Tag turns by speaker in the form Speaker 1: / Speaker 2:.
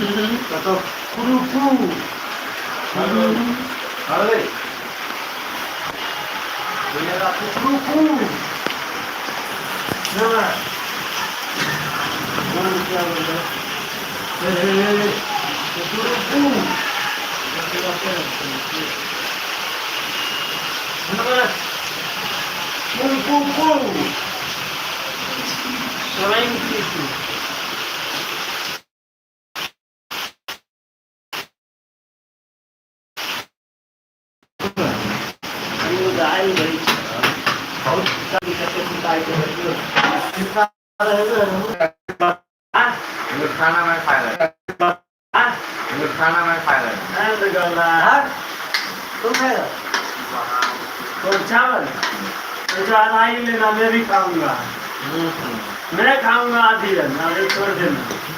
Speaker 1: কত কুরুকু আরে দুনিয়াটা কুরুকু না কোন কি বলতে কুরুকু কুরুকু সবাই কিছু Dai bhai बहुत दिक्कत है के
Speaker 2: ये खाना में खाया है ये खाना में खाया है
Speaker 1: अरे गला तुम खाएगा तो चावल तो जो आधा ही लेना मैं भी खाऊंगा मैं खाऊंगा आधी है ना छोड़ देना